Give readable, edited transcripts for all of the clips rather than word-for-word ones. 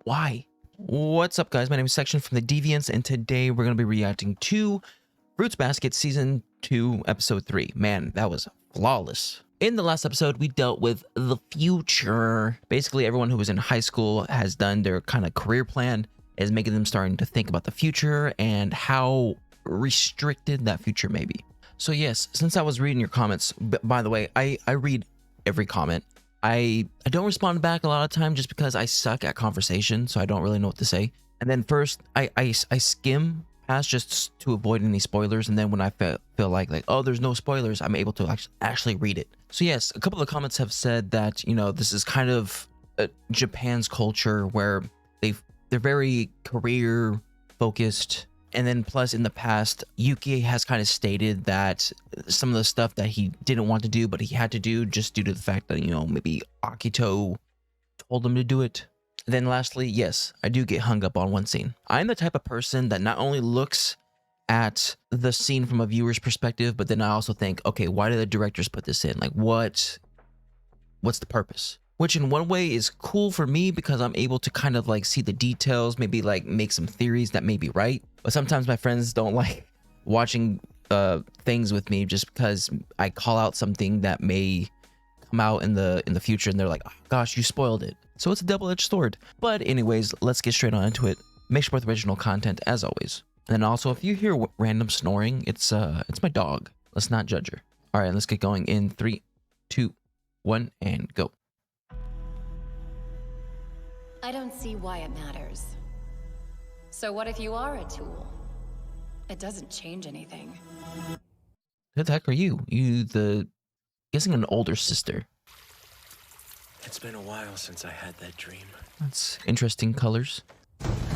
Why? What's up, guys? My name is Section from the Deviants, and today we're going to be reacting to Fruits Basket Season 2, Episode 3. Man, that was flawless. In the last episode, we dealt with the future. Basically, everyone who was in high school has done their kind of career plan, is making them starting to think about the future and how restricted that future may be. So yes, since I was reading your comments, by the way, I read every comment. I don't respond back a lot of time just because I suck at conversation, so I don't really know what to say. And then first, I skim past just to avoid any spoilers, and then when I feel like oh, there's no spoilers, I'm able to actually read it. So yes, a couple of comments have said that, you know, this is kind of Japan's culture where they're very career focused. And then plus in the past, Yuki has kind of stated that some of the stuff that he didn't want to do, but he had to do just due to the fact that, you know, maybe Akito told him to do it. Then lastly, yes, I do get hung up on one scene. I'm the type of person that not only looks at the scene from a viewer's perspective, but then I also think, okay, why did the directors put this in? Like, what's the purpose? Which in one way is cool for me because I'm able to kind of like see the details, maybe like make some theories that may be right. But sometimes my friends don't like watching things with me just because I call out something that may come out in the future and they're like, oh, gosh, you spoiled it. So it's a double-edged sword. But anyways, let's get straight on into it. Make sure with original content as always. And then also, if you hear random snoring, it's my dog. Let's not judge her. All right, let's get going in 3, 2, 1, and go. I don't see why it matters. So what if you are a tool? It doesn't change anything. Who the heck are you? Guessing an older sister. It's been a while since I had that dream. That's interesting colors.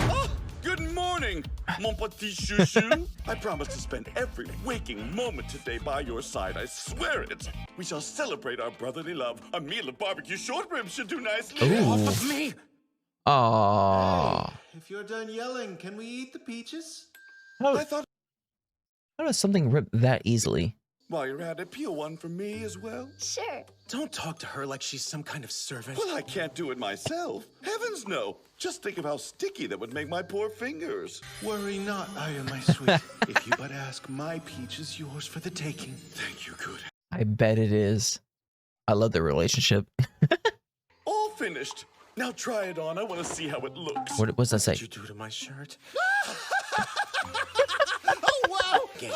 Oh, good morning, mon petit chouchou. I promise to spend every waking moment today by your side. I swear it. We shall celebrate our brotherly love. A meal of barbecue short ribs should do nicely. Ooh. Off of me. Aww. Hey, if you're done yelling, can we eat the peaches? I thought, How does something rip that easily? while you're at it, peel one for me as well. Sure. Don't talk to her like she's some kind of servant. Well, I can't do it myself. Heavens no. Just think of how sticky that would make my poor fingers. Worry not, Ayame, my sweet. If you but ask, my peach is yours for the taking. Thank you, good. I bet it is. I love their relationship. All finished. Now try it on. I want to see how it looks. What does that say? What did you do to my shirt? Oh, wow. Game.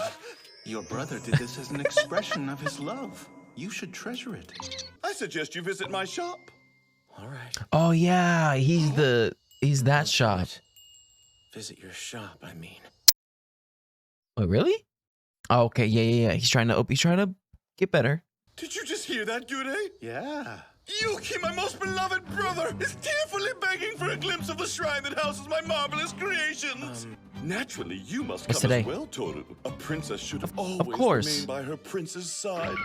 Your brother did this as an expression of his love. You should treasure it. I suggest you visit my shop. All right. Oh yeah, he's that shop. Visit your shop, I mean. Oh really? Oh, okay, yeah. He's trying to get better. Did you just hear that, Gure? Yeah. Yuki, my most beloved brother, is tearfully begging for a glimpse of the shrine that houses my marvelous creations. Naturally, you must come today? as well, Tohru. A princess should have always course. remained by her prince's side.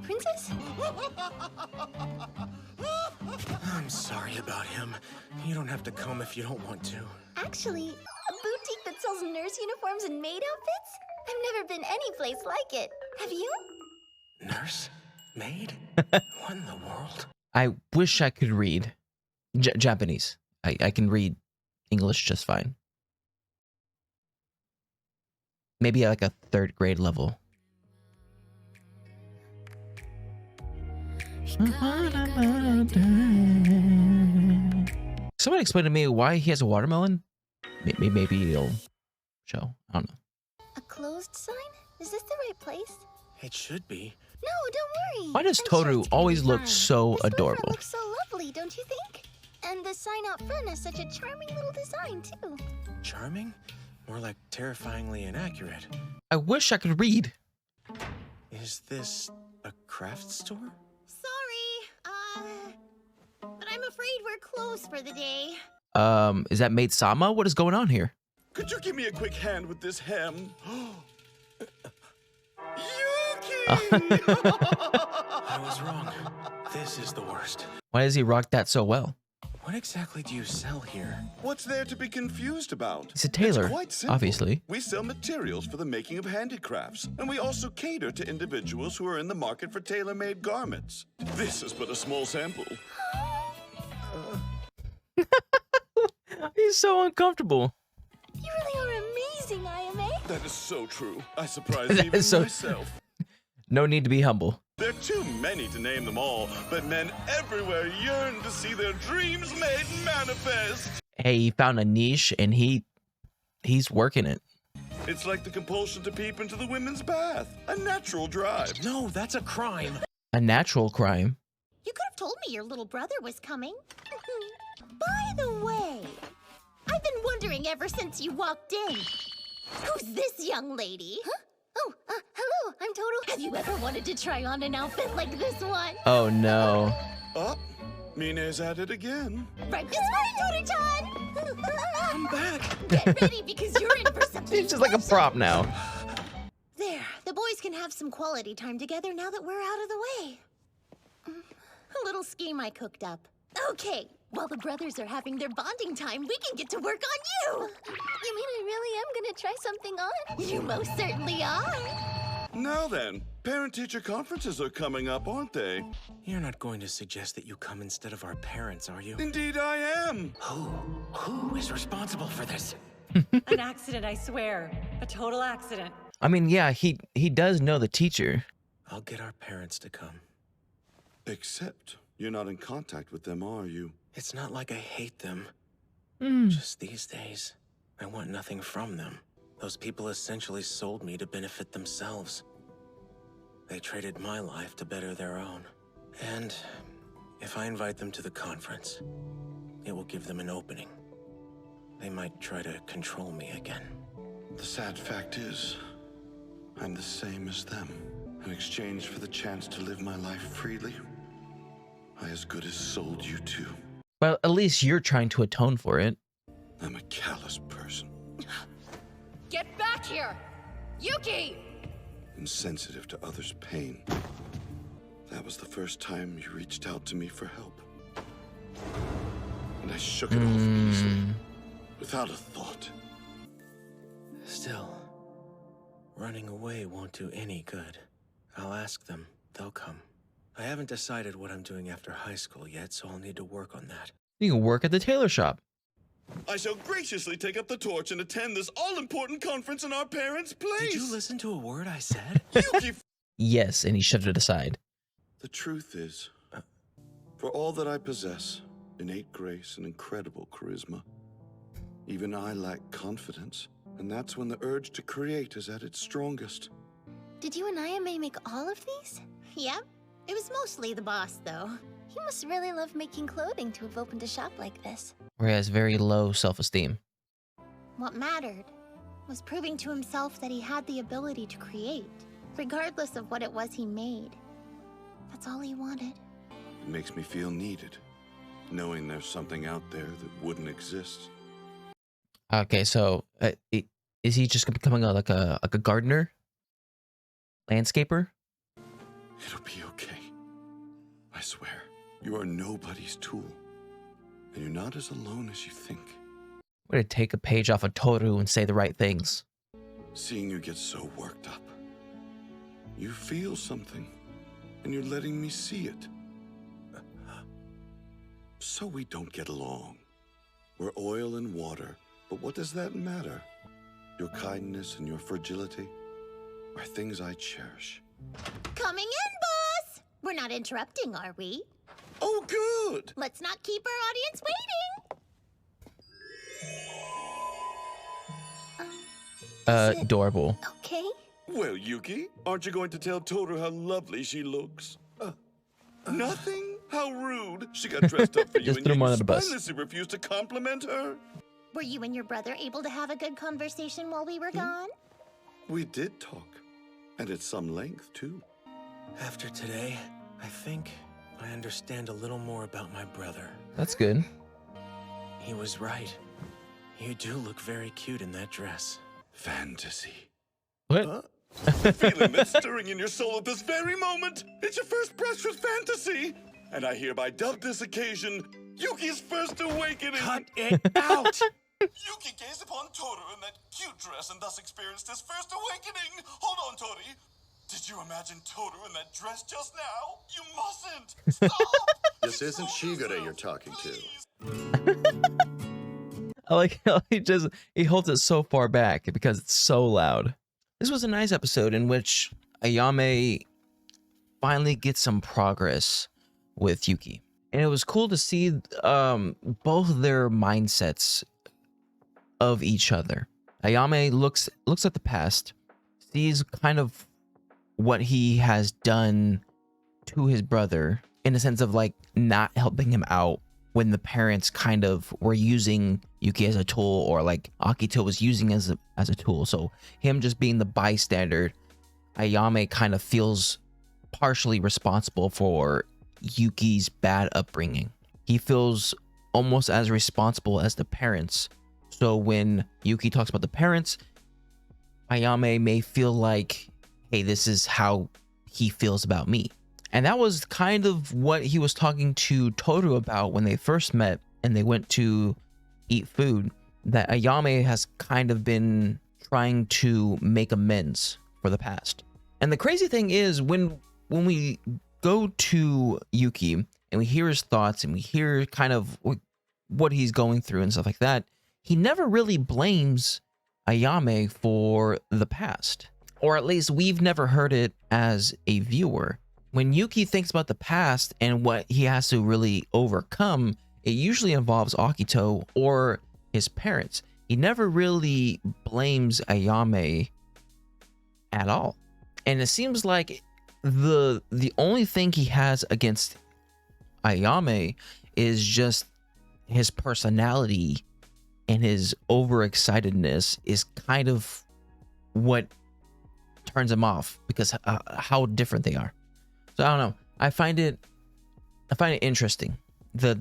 Princess? I'm sorry about him. You don't have to come if you don't want to. Actually, a boutique that sells nurse uniforms and maid outfits? I've never been any place like it. Have you? Nurse? Maid? What in the world? I wish I could read Japanese. I can read English just fine. Maybe at like a 3rd grade level. Someone explain to me why he has a watermelon? Maybe it'll show. I don't know. A closed sign? Is this the right place? It should be. No, don't worry. Why does I'm sure Tohru it's gonna always be look fine. so This storefront adorable? looks so lovely, don't you think? And the sign out front has such a charming little design, too. Charming? More like terrifyingly inaccurate. I wish I could read. Is this a craft store? Sorry, but I'm afraid we're closed for the day. Is that Maid Sama? What is going on here? Could you give me a quick hand with this hem? Yuki! I was wrong. This is the worst. Why does he rock that so well? What exactly do you sell here? What's there to be confused about? He's a tailor, It's quite simple. obviously. We sell materials for the making of handicrafts, and we also cater to individuals who are in the market for tailor-made garments. This is but a small sample. He's so uncomfortable. You really are amazing, Ayame. That is so true. I surprise That even is so- myself. No need to be humble. There are too many to name them all, but men everywhere yearn to see their dreams made manifest. Hey, he found a niche and he's working it. It's like the compulsion to peep into the women's bath. A natural drive. No, that's a crime. A natural crime. You could have told me your little brother was coming. By the way, I've been wondering ever since you walked in. Who's this young lady? Huh? Oh, hello, I'm Tohru. Have you ever wanted to try on an outfit like this one? Oh no. Oh, Mine's at it again. Right this way, Tohru-chan! I'm back. Get ready because you're in for something He's just like a special. prop now. There, the boys can have some quality time together now that we're out of the way. A little scheme I cooked up. Okay, while the brothers are having their bonding time, we can get to work on you! You mean I really am gonna try something on? You most certainly are! Now then, parent-teacher conferences are coming up, aren't they? You're not going to suggest that you come instead of our parents, are you? Indeed I am. Who is responsible for this? An accident, I swear. A total accident. I mean, yeah, he does know the teacher. I'll get our parents to come. Except you're not in contact with them, are you? It's not like I hate them. Hmm. Just these days, I want nothing from them. Those people essentially sold me to benefit themselves. They traded my life to better their own. And if I invite them to the conference, it will give them an opening. They might try to control me again. The sad fact is, I'm the same as them. In exchange for the chance to live my life freely, I as good as sold you too. Well, at least you're trying to atone for it. I'm a callous person, Get back here! Yuki! insensitive to others' pain. That was the first time you reached out to me for help. And I shook it off easily, without a thought. Still, running away won't do any good. I'll ask them. They'll come. I haven't decided what I'm doing after high school yet, so I'll need to work on that. You can work at the tailor shop. I shall graciously take up the torch and attend this all-important conference in our parents' place. Did you listen to a word I said? Yuki, Yes, and he shoved it aside. The truth is, for all that I possess, innate grace and incredible charisma, even I lack confidence, and that's when the urge to create is at its strongest. Did you and Ayame make all of these? Yep. It was mostly the boss, though. He must really love making clothing to have opened a shop like this. Where he has very low self-esteem. What mattered was proving to himself that he had the ability to create, regardless of what it was he made. That's all he wanted. It makes me feel needed, knowing there's something out there that wouldn't exist. Okay, so is he just becoming like a gardener? Landscaper? It'll be okay. I swear. You are nobody's tool. And you're not as alone as you think. Way to take a page off of Tohru and say the right things. Seeing you get so worked up. You feel something, and you're letting me see it. So we don't get along. We're oil and water, but what does that matter? Your kindness and your fragility are things I cherish. Coming in, boss! We're not interrupting, are we? oh good. Let's not keep our audience waiting. Adorable. Okay. Well, Yuki, aren't you going to tell Tohru how lovely she looks? Nothing? How rude. She got dressed up for you Just and threw him you under the bus. spinelessly refused to compliment her. Were you and your brother able to have a good conversation while we were gone? We did talk, and at some length, too. After today, I think I understand a little more about my brother. That's good. He was right. You do look very cute in that dress. Fantasy. What? Feeling that stirring in your soul at this very moment. It's your first brush with fantasy. And I hereby dub this occasion Yuki's first awakening. Cut it out! Yuki gazed upon Tohru in that cute dress and thus experienced his first awakening. Hold on, Tori. Did you imagine Tohru in that dress just now? You mustn't. Stop. This isn't Shigure you're talking to. I like how he holds it so far back because it's so loud. This was a nice episode in which Ayame finally gets some progress with Yuki. And it was cool to see both their mindsets of each other. Ayame looks at the past, sees kind of what he has done to his brother in the sense of like not helping him out when the parents kind of were using Yuki as a tool, or like Akito was using as a tool. So him just being the bystander, Ayame kind of feels partially responsible for Yuki's bad upbringing. He feels almost as responsible as the parents. So when Yuki talks about the parents, Ayame may feel like, hey, this is how he feels about me. And that was kind of what he was talking to Tohru about when they first met and they went to eat food, that Ayame has kind of been trying to make amends for the past. And the crazy thing is when we go to Yuki and we hear his thoughts and we hear kind of what he's going through and stuff like that, he never really blames Ayame for the past. Or at least we've never heard it as a viewer. When Yuki thinks about the past and what he has to really overcome, it usually involves Akito or his parents. He never really blames Ayame at all. And it seems like the only thing he has against Ayame is just his personality, and his overexcitedness is kind of what turns him off, because how different they are. So I don't know. I find it interesting, the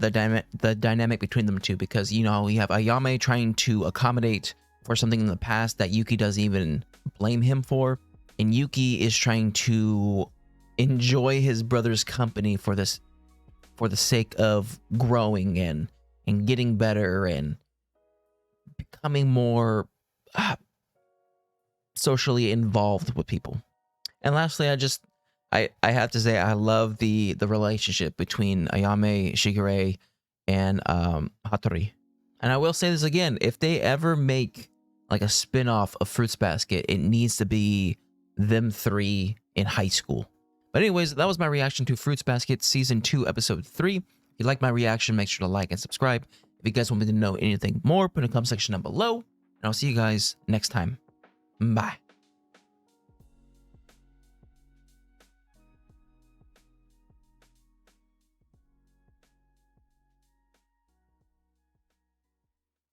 dynamic between them two, because you know, you have Ayame trying to accommodate for something in the past that Yuki doesn't even blame him for, and Yuki is trying to enjoy his brother's company for the sake of growing and getting better and becoming more socially involved with people. And lastly, I have to say I love the relationship between Ayame, Shigure, and Hattori. And I will say this again, if they ever make like a spin-off of Fruits Basket, it needs to be them three in high school. But anyways, that was my reaction to Fruits Basket Season 2, Episode 3. If you like my reaction, make sure to like and subscribe. If you guys want me to know anything more, put in the comment section down below. And I'll see you guys next time. Bye.